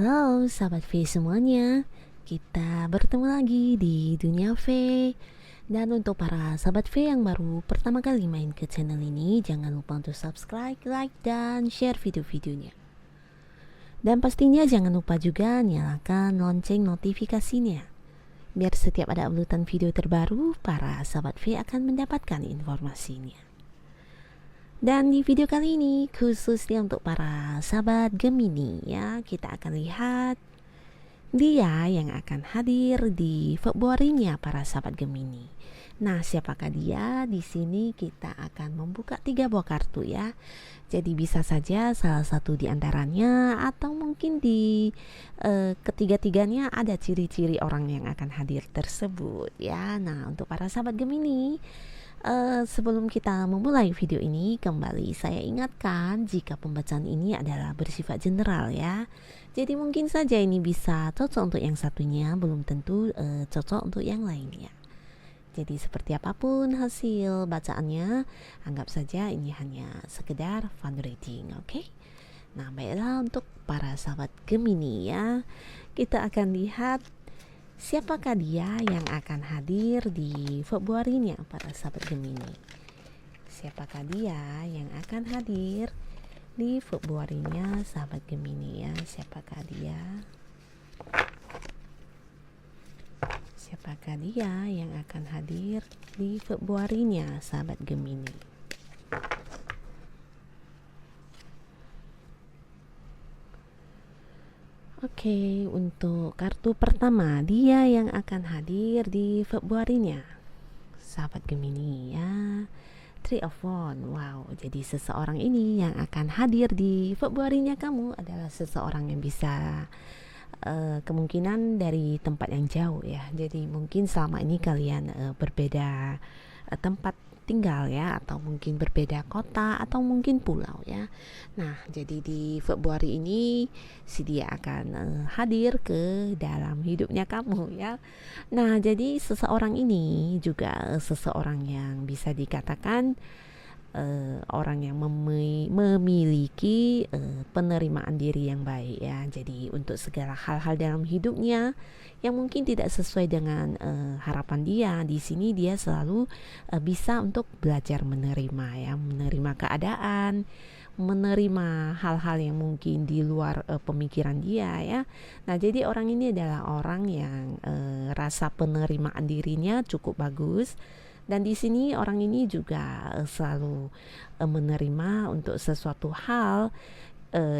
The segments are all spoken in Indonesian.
Halo sahabat V semuanya, kita bertemu lagi di Dunia V. Dan untuk para sahabat V yang baru pertama kali main ke channel ini, jangan lupa untuk subscribe, like, dan share video-videonya. Dan pastinya jangan lupa juga nyalakan lonceng notifikasinya, biar setiap ada uploadan video terbaru, para sahabat V akan mendapatkan informasinya. Dan di video kali ini khususnya untuk para sahabat Gemini ya, kita akan lihat dia yang akan hadir di Februarinya para sahabat Gemini. Nah, siapakah dia? Di sini kita akan membuka 3 buah kartu ya. Jadi bisa saja salah satu di antaranya atau mungkin di ketiga-tiganya ada ciri-ciri orang yang akan hadir tersebut ya. Nah, untuk para sahabat Gemini, sebelum kita memulai video ini, kembali saya ingatkan jika pembacaan ini adalah bersifat general ya. Jadi mungkin saja ini bisa cocok untuk yang satunya, belum tentu cocok untuk yang lainnya. Jadi seperti apapun hasil bacaannya, anggap saja ini hanya sekedar fun reading, oke? Nah, baiklah untuk para sahabat Gemini ya, kita akan lihat siapakah dia yang akan hadir di Februarinya para sahabat Gemini. Siapakah dia yang akan hadir di Februarinya sahabat Gemini ya? Siapakah dia? Siapakah dia yang akan hadir di Februarinya sahabat Gemini? Oke, untuk kartu pertama, dia yang akan hadir di Februarinya sahabat Gemini ya. Three of Wands. Wow, jadi seseorang ini yang akan hadir di Februarinya kamu adalah seseorang yang bisa kemungkinan dari tempat yang jauh ya. Jadi mungkin selama ini kalian berbeda tempat tinggal ya, atau mungkin berbeda kota atau mungkin pulau ya. Nah, jadi di Februari ini si dia akan hadir ke dalam hidupnya kamu ya. Nah, jadi seseorang ini juga seseorang yang bisa dikatakan orang yang memiliki penerimaan diri yang baik ya. Jadi untuk segala hal-hal dalam hidupnya yang mungkin tidak sesuai dengan harapan dia, di sini dia selalu bisa untuk belajar menerima ya, menerima keadaan, menerima hal-hal yang mungkin di luar pemikiran dia ya. Nah, jadi orang ini adalah orang yang rasa penerimaan dirinya cukup bagus. Dan di sini orang ini juga selalu menerima untuk sesuatu hal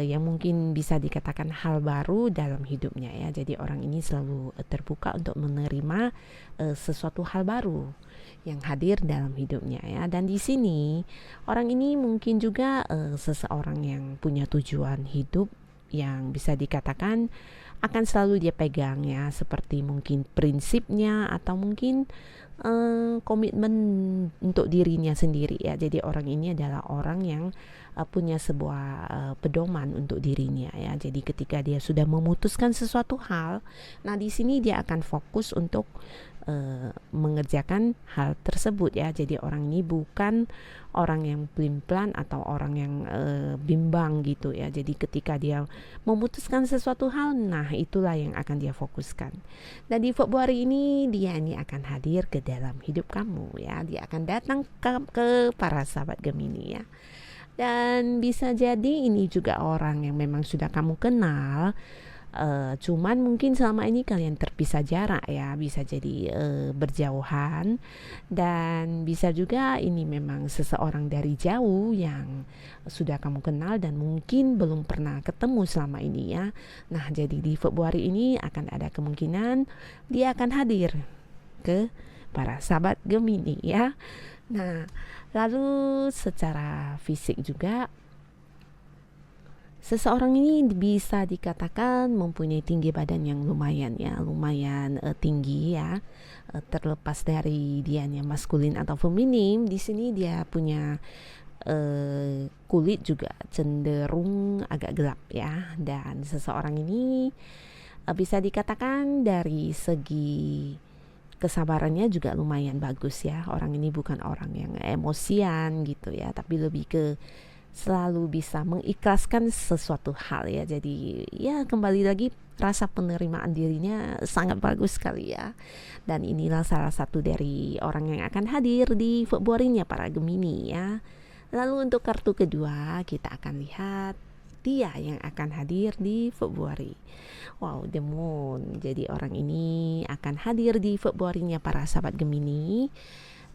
yang mungkin bisa dikatakan hal baru dalam hidupnya ya. Jadi orang ini selalu terbuka untuk menerima sesuatu hal baru yang hadir dalam hidupnya ya. Dan di sini orang ini mungkin juga seseorang yang punya tujuan hidup yang bisa dikatakan akan selalu dia pegang ya, seperti mungkin prinsipnya atau mungkin komitmen untuk dirinya sendiri ya. Jadi orang ini adalah orang yang punya sebuah pedoman untuk dirinya ya. Jadi ketika dia sudah memutuskan sesuatu hal, nah di sini dia akan fokus untuk mengerjakan hal tersebut ya. Jadi orang ini bukan orang yang pelin-pelan atau orang yang bimbang gitu ya. Jadi ketika dia memutuskan sesuatu hal, nah itulah yang akan dia fokuskan. Dan di Februari ini dia ini akan hadir ke dalam hidup kamu ya. Dia akan datang ke para sahabat Gemini ya. Dan bisa jadi ini juga orang yang memang sudah kamu kenal, cuman mungkin selama ini kalian terpisah jarak ya, bisa jadi berjauhan. Dan bisa juga ini memang seseorang dari jauh yang sudah kamu kenal dan mungkin belum pernah ketemu selama ini ya. Nah, jadi di Februari ini akan ada kemungkinan dia akan hadir ke para sahabat Gemini ya. Nah, lalu secara fisik juga seseorang ini bisa dikatakan mempunyai tinggi badan yang lumayan ya, lumayan tinggi ya. Terlepas dari dianya maskulin atau feminim, di sini dia punya kulit juga cenderung agak gelap ya. Dan seseorang ini bisa dikatakan dari segi kesabarannya juga lumayan bagus ya. Orang ini bukan orang yang emosian gitu ya, tapi lebih ke selalu bisa mengikhlaskan sesuatu hal ya. Jadi ya kembali lagi rasa penerimaan dirinya sangat bagus sekali ya. Dan inilah salah satu dari orang yang akan hadir di Februarinya para Gemini ya. Lalu untuk kartu kedua kita akan lihat dia yang akan hadir di Februari. Wow, The Moon. Jadi orang ini akan hadir di Februarinya para sahabat Gemini.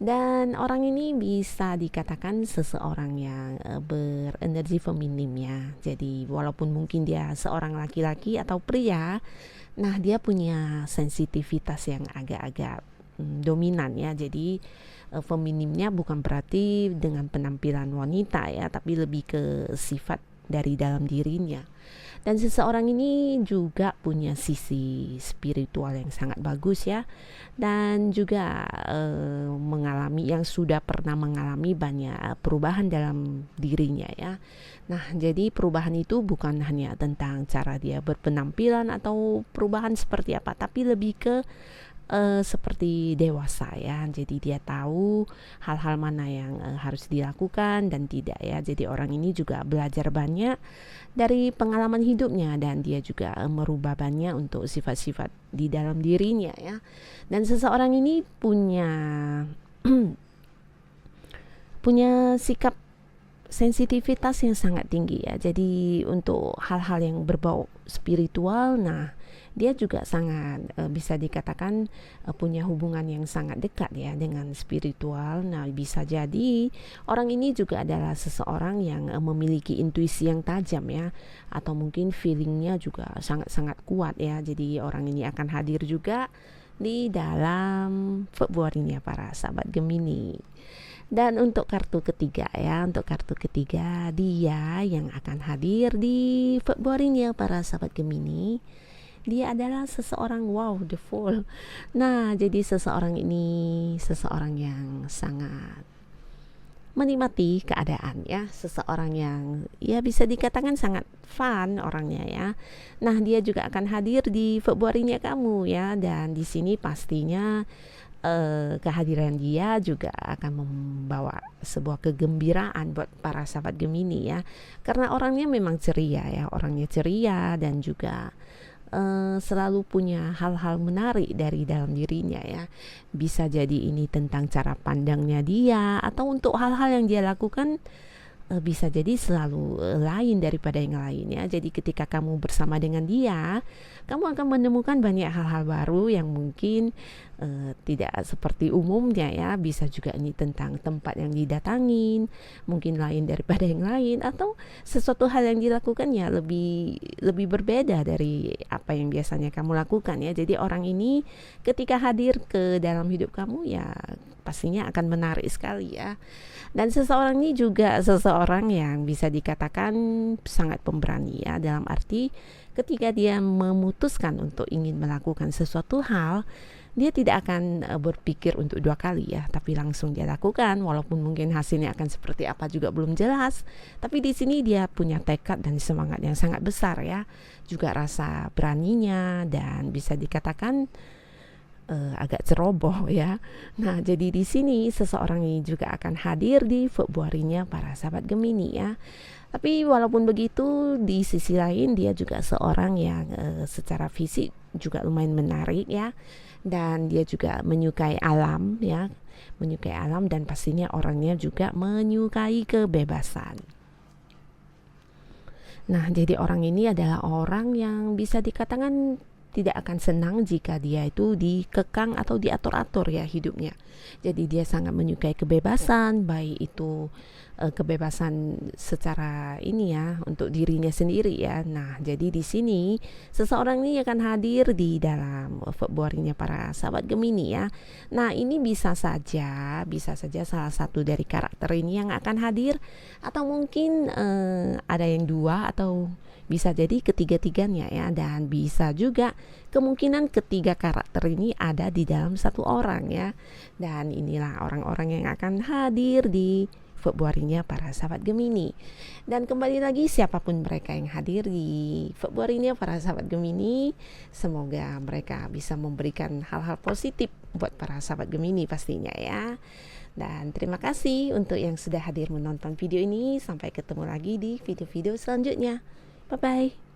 Dan orang ini bisa dikatakan seseorang yang berenergi feminim ya. Jadi walaupun mungkin dia seorang laki-laki atau pria, nah dia punya sensitivitas yang agak-agak dominan ya. Jadi feminimnya bukan berarti dengan penampilan wanita ya, tapi lebih ke sifat dari dalam dirinya. Dan seseorang ini juga punya sisi spiritual yang sangat bagus ya, dan juga yang sudah pernah mengalami banyak perubahan dalam dirinya ya. Nah, jadi perubahan itu bukan hanya tentang cara dia berpenampilan atau perubahan seperti apa, tapi lebih ke seperti dewasa ya. Jadi dia tahu hal-hal mana yang harus dilakukan dan tidak ya. Jadi orang ini juga belajar banyak dari pengalaman hidupnya, dan dia juga merubah banyak untuk sifat-sifat di dalam dirinya ya. Dan seseorang ini punya sikap sensitivitas yang sangat tinggi ya. Jadi untuk hal-hal yang berbau spiritual, nah dia juga sangat bisa dikatakan punya hubungan yang sangat dekat ya dengan spiritual. Nah, bisa jadi orang ini juga adalah seseorang yang memiliki intuisi yang tajam ya, atau mungkin feelingnya juga sangat-sangat kuat ya. Jadi orang ini akan hadir juga di dalam Februarinya para sahabat Gemini. Dan untuk kartu ketiga ya, untuk kartu ketiga dia yang akan hadir di Februarinya para sahabat Gemini. Dia adalah seseorang the Fool. Nah, jadi seseorang ini seseorang yang sangat menikmati keadaan ya, seseorang yang ya bisa dikatakan sangat fun orangnya ya. Nah, dia juga akan hadir di Februarinya kamu ya, dan di sini pastinya kehadiran dia juga akan membawa sebuah kegembiraan buat para sahabat Gemini ya, karena orangnya memang ceria ya, orangnya ceria dan juga selalu punya hal-hal menarik dari dalam dirinya ya. Bisa jadi ini tentang cara pandangnya dia, atau untuk hal-hal yang dia lakukan bisa jadi selalu lain daripada yang lain ya. Jadi ketika kamu bersama dengan dia, kamu akan menemukan banyak hal-hal baru yang mungkin tidak seperti umumnya ya. Bisa juga ini tentang tempat yang didatangin, mungkin lain daripada yang lain, atau sesuatu hal yang dilakukan ya lebih berbeda dari apa yang biasanya kamu lakukan ya. Jadi orang ini ketika hadir ke dalam hidup kamu ya pastinya akan menarik sekali ya. Dan seseorang ini juga seseorang yang bisa dikatakan sangat pemberani ya, dalam arti ketika dia memutuskan untuk ingin melakukan sesuatu hal, dia tidak akan berpikir untuk dua kali ya, tapi langsung dia lakukan, walaupun mungkin hasilnya akan seperti apa juga belum jelas. Tapi di sini dia punya tekad dan semangat yang sangat besar ya, juga rasa beraninya, dan bisa dikatakan agak ceroboh ya. Nah, jadi di sini seseorang ini juga akan hadir di Februarinya para sahabat Gemini ya. Tapi walaupun begitu, di sisi lain dia juga seorang yang secara fisik juga lumayan menarik ya, dan dia juga menyukai alam ya, menyukai alam, dan pastinya orangnya juga menyukai kebebasan. Nah, jadi orang ini adalah orang yang bisa dikatakan tidak akan senang jika dia itu dikekang atau diatur-atur ya hidupnya. Jadi dia sangat menyukai kebebasan, baik itu kebebasan secara ini ya, untuk dirinya sendiri ya. Nah, jadi di sini seseorang ini akan hadir di dalam Februarinya para sahabat Gemini ya. Nah, ini bisa saja salah satu dari karakter ini yang akan hadir, atau mungkin ada yang dua, atau bisa jadi ketiga-tiganya ya, dan bisa juga kemungkinan ketiga karakter ini ada di dalam satu orang ya. Dan inilah orang-orang yang akan hadir di Februarinya para sahabat Gemini. Dan kembali lagi, siapapun mereka yang hadir di Februarinya para sahabat Gemini, semoga mereka bisa memberikan hal-hal positif buat para sahabat Gemini pastinya ya. Dan terima kasih untuk yang sudah hadir menonton video ini. Sampai ketemu lagi di video-video selanjutnya. Bye-bye.